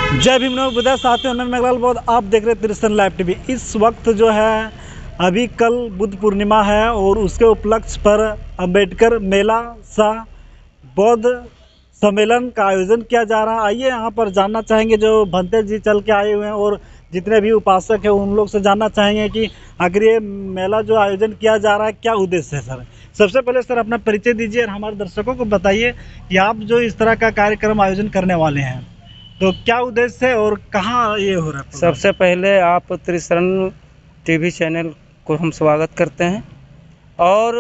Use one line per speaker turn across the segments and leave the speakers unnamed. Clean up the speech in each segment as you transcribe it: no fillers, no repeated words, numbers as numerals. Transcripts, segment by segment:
जय भीम नमो बुद्धाय साथियों, मैं मेघलाल बौद्ध, आप देख रहे त्रिशरण लाइव टीवी। इस वक्त जो है अभी कल बुद्ध पूर्णिमा है और उसके उपलक्ष्य पर अंबेडकर मेला सह बौद्ध सम्मेलन का आयोजन किया जा रहा है। आइए यहाँ पर जानना चाहेंगे, जो भंते जी चल के आए हुए हैं और जितने भी उपासक हैं उन लोग से जानना चाहेंगे कि आखिर ये मेला जो आयोजन किया जा रहा है क्या उद्देश्य है। सर, सबसे पहले सर अपना परिचय दीजिए और हमारे दर्शकों को बताइए कि आप जो इस तरह का कार्यक्रम आयोजन करने वाले हैं तो क्या उद्देश्य है और कहाँ ये हो रहा है प्रोग्राम?
सबसे पहले आप त्रिशरण टीवी चैनल को हम स्वागत करते हैं और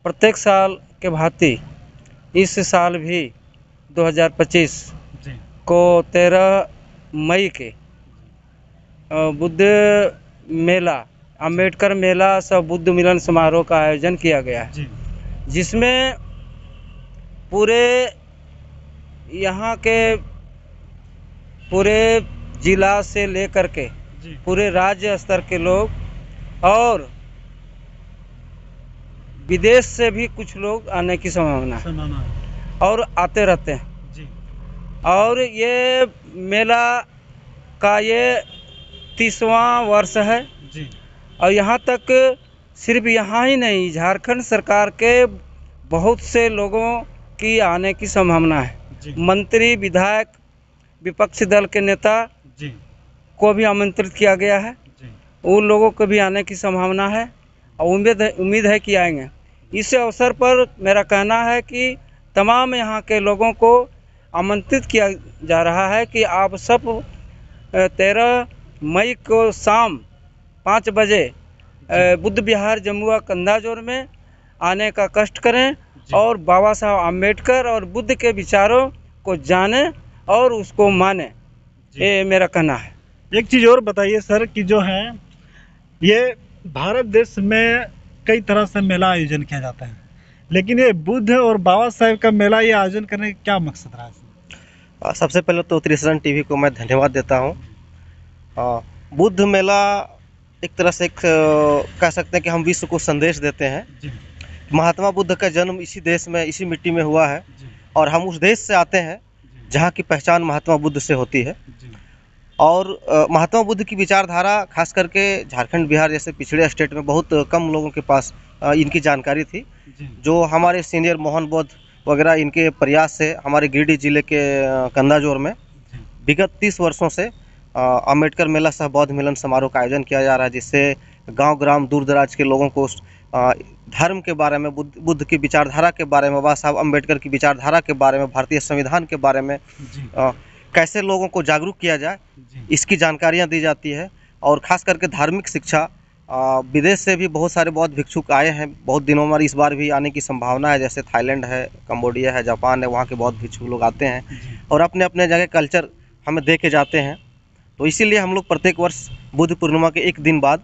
प्रत्येक साल के भांति इस साल भी 2025
जी
को 13 मई के बुद्ध मेला, अंबेडकर मेला सह बुद्ध मिलन समारोह का आयोजन किया गया है,
जी
जिसमें पूरे यहाँ के पूरे जिला से लेकर के
जी
पूरे राज्य स्तर के लोग और विदेश से भी कुछ लोग आने की संभावना है
सम्मान है।
और आते रहते हैं।
जी
और ये मेला का ये 30वां वर्ष है
जी
और यहाँ तक सिर्फ यहाँ ही नहीं, झारखंड सरकार के बहुत से लोगों की आने की संभावना है।
जी
मंत्री, विधायक, विपक्षी दल के नेता
जी
को भी आमंत्रित किया गया है,
जी
उन लोगों को भी आने की संभावना है और उम्मीद है कि आएंगे। इस अवसर पर मेरा कहना है कि तमाम यहाँ के लोगों को आमंत्रित किया जा रहा है कि आप सब 13 मई को शाम 5 बजे बुद्ध विहार जमुआ कंधाजोर में आने का कष्ट करें और बाबा साहब अम्बेडकर और बुद्ध के विचारों को जानें और उसको माने। ये मेरा कहना है।
एक चीज़ और बताइए सर कि जो है ये भारत देश में कई तरह से मेला आयोजन किया जाता है, लेकिन ये बुद्ध और बाबा साहेब का मेला ये आयोजन करने का क्या मकसद रहा है?
सबसे पहले तो त्रिशरण टीवी को मैं धन्यवाद देता हूँ। बुद्ध मेला एक तरह से कह सकते हैं कि हम विश्व को संदेश देते हैं।
जी
महात्मा बुद्ध का जन्म इसी देश में, इसी मिट्टी में हुआ है
जी
और हम उस देश से आते हैं जहाँ की पहचान महात्मा बुद्ध से होती है।
जी
और महात्मा बुद्ध की विचारधारा खास करके झारखंड, बिहार जैसे पिछड़े स्टेट में बहुत कम लोगों के पास इनकी जानकारी थी।
जी
जो हमारे सीनियर मोहन बौद्ध वगैरह इनके प्रयास से हमारे गिरिडीह जिले के कंधाजोर में विगत 30 वर्षों से अम्बेडकर मेला सह बौद्ध मिलन समारोह का आयोजन किया जा रहा है, जिससे गांव ग्राम दूर दराज के लोगों को धर्म के बारे में, बुद्ध की विचारधारा के बारे में, बाबा साहब अम्बेडकर की विचारधारा के बारे में, भारतीय संविधान के बारे में
जी
कैसे लोगों को जागरूक किया जाए,
जी
इसकी जानकारियाँ दी जाती है। और ख़ास करके धार्मिक शिक्षा, विदेश से भी बहुत सारे बौद्ध भिक्षुक आए हैं बहुत दिनों में, इस बार भी आने की संभावना है। जैसे थाईलैंड है, कंबोडिया है, जापान है, वहाँ के बौद्ध भिक्षुक लोग आते हैं
जी
और अपने अपने जगह कल्चर हमें दे के जाते हैं। तो इसीलिए हम लोग प्रत्येक वर्ष बुद्ध पूर्णिमा के एक दिन बाद,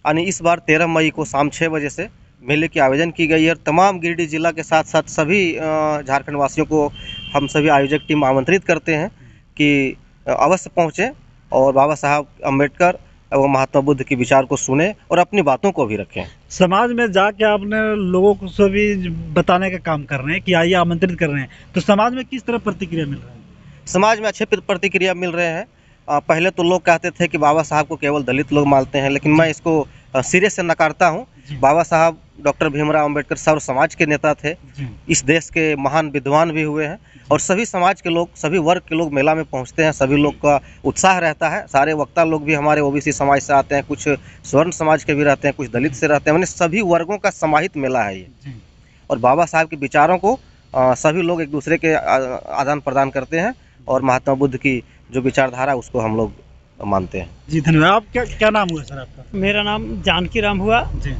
यानी इस बार 13 मई को शाम 6 बजे से मेले की आयोजन की गई है। और तमाम गिरिडीह जिला के साथ साथ सभी झारखंड वासियों को हम सभी आयोजक टीम आमंत्रित करते हैं कि अवश्य पहुँचें और बाबा साहब अम्बेडकर और महात्मा बुद्ध के विचार को सुने और अपनी बातों को भी रखें।
समाज में जाके आपने लोगों को से भी बताने का काम कर रहे हैं कि आइए, आमंत्रित कर रहे हैं, तो समाज में किस तरह प्रतिक्रिया मिल रहा है?
समाज में अच्छे प्रतिक्रिया मिल रहे हैं। पहले तो लोग कहते थे कि बाबा साहब को केवल दलित लोग मानते हैं, लेकिन मैं इसको सिरे से नकारता हूँ।
जी
बाबा साहब डॉक्टर भीमराव अम्बेडकर सर्व समाज के नेता थे,
जी
इस देश के महान विद्वान भी हुए हैं और सभी समाज के लोग, सभी वर्ग के लोग मेला में पहुंचते हैं। सभी लोग का उत्साह रहता है। सारे वक्ता लोग भी हमारे ओबीसी समाज से आते हैं, कुछ स्वर्ण समाज के भी रहते हैं, कुछ दलित से रहते हैं, मैंने सभी वर्गों का समाहित मेला है ये।
जी
और बाबा साहब के विचारों को सभी लोग एक दूसरे के आदान प्रदान करते हैं और महात्मा बुद्ध की जो विचारधारा उसको हम लोग मानते हैं।
जी धन्यवाद। आप क्या नाम हुआ सर आपका?
मेरा नाम जानकी राम हुआ।
जी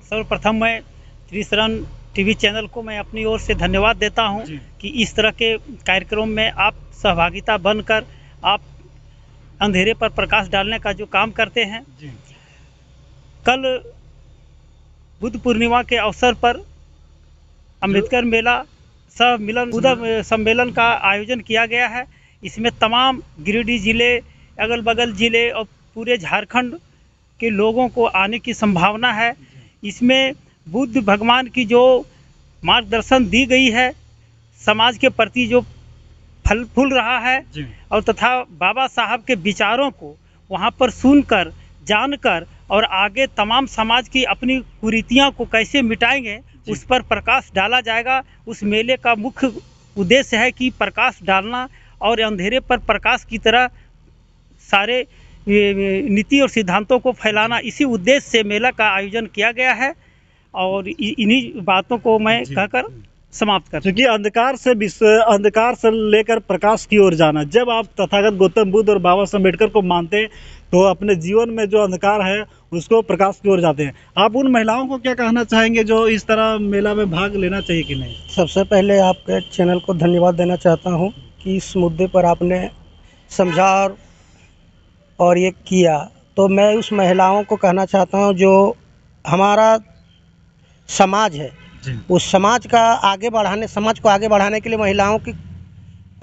सर्वप्रथम मैं त्रिशरण टीवी चैनल को मैं अपनी ओर से धन्यवाद देता हूं
जी
कि इस तरह के कार्यक्रम में आप सहभागिता बनकर आप अंधेरे पर प्रकाश डालने का जो काम करते हैं।
जी
कल बुद्ध पूर्णिमा के अवसर पर अम्बेडकर मेला सह मिलन बुद्ध सम्मेलन का आयोजन किया गया है। इसमें तमाम गिरिडीह जिले, अगल बगल जिले और पूरे झारखंड के लोगों को आने की संभावना है। इसमें बुद्ध भगवान की जो मार्गदर्शन दी गई है, समाज के प्रति जो फल फूल रहा है
जी।
और तथा बाबा साहब के विचारों को वहाँ पर सुनकर, जानकर और आगे तमाम समाज की अपनी कुरीतियाँ को कैसे मिटाएंगे उस पर प्रकाश डाला जाएगा। उस मेले का मुख्य उद्देश्य है कि प्रकाश डालना और अंधेरे पर प्रकाश की तरह सारे नीति और सिद्धांतों को फैलाना, इसी उद्देश्य से मेला का आयोजन किया गया है। और इन्हीं बातों को मैं कहकर समाप्त कर।
क्योंकि अंधकार से लेकर प्रकाश की ओर जाना, जब आप तथागत गौतम बुद्ध और बाबा साहब अम्बेडकर को मानते हैं तो अपने जीवन में जो अंधकार है उसको प्रकाश की ओर जाते हैं। आप उन महिलाओं को क्या कहना चाहेंगे जो इस तरह मेला में भाग लेना चाहिए कि नहीं?
सबसे पहले आपके चैनल को धन्यवाद देना चाहता हूं कि इस मुद्दे पर आपने समझा और ये किया। तो मैं उस महिलाओं को कहना चाहता हूं जो हमारा समाज है, उस समाज को आगे बढ़ाने के लिए महिलाओं की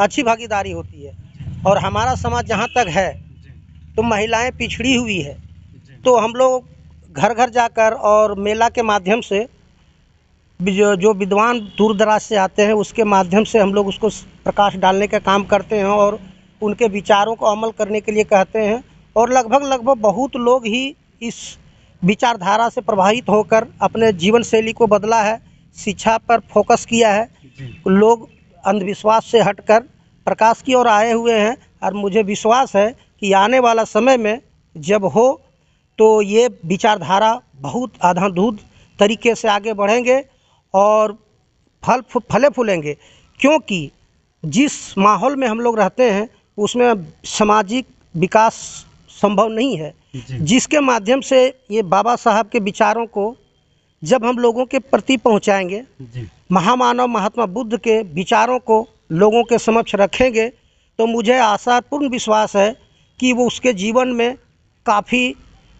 अच्छी भागीदारी होती है। और हमारा समाज जहाँ तक है तो महिलाएं पिछड़ी हुई है, तो हम लोग घर घर जाकर और मेला के माध्यम से जो विद्वान दूर दराज से आते हैं उसके माध्यम से हम लोग उसको प्रकाश डालने का काम करते हैं और उनके विचारों को अमल करने के लिए कहते हैं। और लगभग बहुत लोग ही इस विचारधारा से प्रभावित होकर अपने जीवन शैली को बदला है, शिक्षा पर फोकस किया है। लोग अंधविश्वास से हटकर प्रकाश की ओर आए हुए हैं और मुझे विश्वास है कि आने वाला समय में जब हो तो ये विचारधारा बहुत आधारभूत तरीके से आगे बढ़ेंगे और फले फूलेंगे। क्योंकि जिस माहौल में हम लोग रहते हैं उसमें सामाजिक विकास संभव नहीं है, जिसके माध्यम से ये बाबा साहब के विचारों को जब हम लोगों के प्रति पहुंचाएंगे, महामानव महात्मा बुद्ध के विचारों को लोगों के समक्ष रखेंगे, तो मुझे आशापूर्ण विश्वास है कि वो उसके जीवन में काफ़ी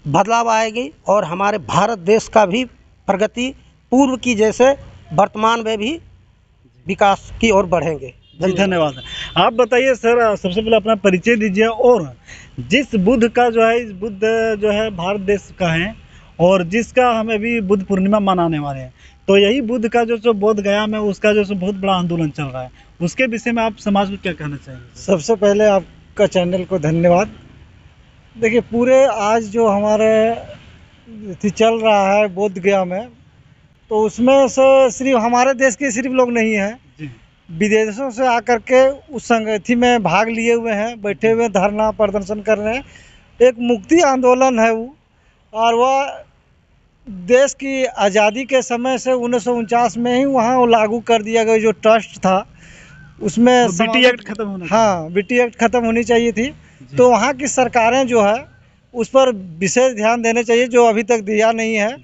बदलाव आएगी और हमारे भारत देश का भी प्रगति पूर्व की जैसे वर्तमान में भी विकास की ओर बढ़ेंगे।
धन्यवाद। आप बताइए सर, सबसे पहले अपना परिचय दीजिए और जिस बुद्ध का जो है, इस बुद्ध जो है भारत देश का है और जिसका हमें भी बुद्ध पूर्णिमा मनाने वाले हैं, तो यही बुद्ध का जो बोध गया में उसका जो बहुत बड़ा आंदोलन चल रहा है, उसके विषय में आप समाज को क्या कहना चाहेंगे?
सबसे पहले आपका चैनल को धन्यवाद। देखिए, पूरे आज जो हमारे चल रहा है बोध गया में, तो उसमें से सिर्फ हमारे देश के सिर्फ लोग नहीं हैं, विदेशों से आकर के उस संगति में भाग लिए हुए हैं, बैठे हुए धरना प्रदर्शन कर रहे हैं। एक मुक्ति आंदोलन है वो, और वह देश की आज़ादी के समय से 1949 में ही वहाँ लागू कर दिया गया। जो ट्रस्ट था उसमें
बीटी एक्ट खत्म होना,
हाँ, बीटी एक्ट खत्म होनी चाहिए थी। तो वहाँ की सरकारें जो है उस पर विशेष ध्यान देने चाहिए, जो अभी तक दिया नहीं है।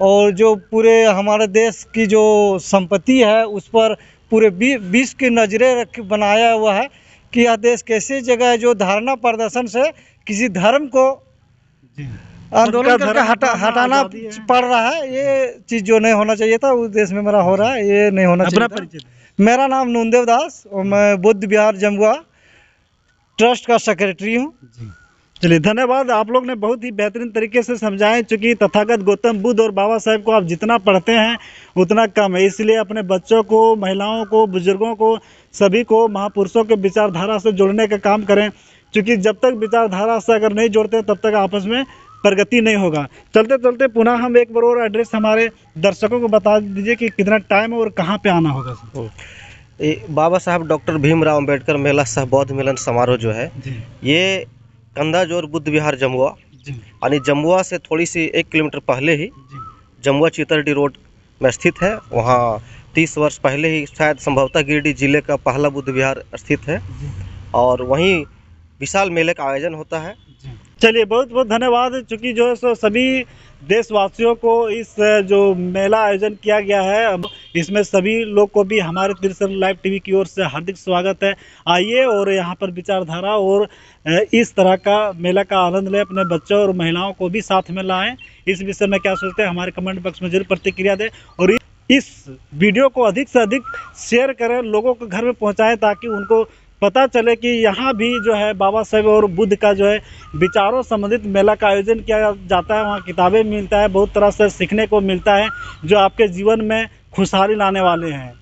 और जो पूरे हमारे देश की जो संपत्ति है उस पर पूरे विश्व की नज़रें बनाया हुआ है कि यह देश कैसी जगह है जो धारणा प्रदर्शन से किसी धर्म को आंदोलन करके हटाना पड़ रहा है। ये चीज़ जो नहीं होना चाहिए था उस देश में मेरा हो रहा है, ये नहीं होना चाहिए था। मेरा नाम नूनदेव दास और मैं बुद्ध विहार जमुआ ट्रस्ट का सेक्रेटरी हूँ।
चलिए, धन्यवाद। आप लोग ने बहुत ही बेहतरीन तरीके से समझाएं। चूँकि तथागत गौतम बुद्ध और बाबा साहब को आप जितना पढ़ते हैं उतना कम है, इसलिए अपने बच्चों को, महिलाओं को, बुजुर्गों को, सभी को महापुरुषों के विचारधारा से जोड़ने का काम करें। क्योंकि जब तक विचारधारा से अगर नहीं जोड़ते तब तक आपस में प्रगति नहीं होगा। चलते चलते पुनः हम एक बार और एड्रेस हमारे दर्शकों को बता दीजिए कि कितना टाइम और कहाँ पे आना होगा।
बाबा साहब डॉक्टर भीमराव अंबेडकर महिला सह बौद्ध मिलन समारोह जो है ये कंधाजोर बुद्ध विहार जमुआ, यानी जमुआ से थोड़ी सी 1 किलोमीटर पहले ही जमुआ चितरडी रोड में स्थित है। वहाँ 30 वर्ष पहले ही शायद संभवतः गिरिडीह जिले का पहला बुद्ध विहार स्थित है और वहीं विशाल मेले का आयोजन होता है।
चलिए, बहुत बहुत धन्यवाद। चूँकि जो है सो सभी देशवासियों को इस जो मेला आयोजन किया गया है, इसमें सभी लोग को भी हमारे तिरसठ लाइव टीवी की ओर से हार्दिक स्वागत है। आइए और यहाँ पर विचारधारा और इस तरह का मेला का आनंद लें, अपने बच्चों और महिलाओं को भी साथ में लाएं। इस विषय में क्या सोचते हैं हमारे कमेंट बॉक्स में जरूर प्रतिक्रिया दें और इस वीडियो को अधिक से अधिक शेयर करें, लोगों को घर में पहुँचाएँ ताकि उनको पता चले कि यहाँ भी जो है बाबा साहब और बुद्ध का जो है विचारों संबंधित मेला का आयोजन किया जाता है। वहाँ किताबें मिलता है, बहुत तरह से सीखने को मिलता है जो आपके जीवन में खुशहाली लाने वाले हैं।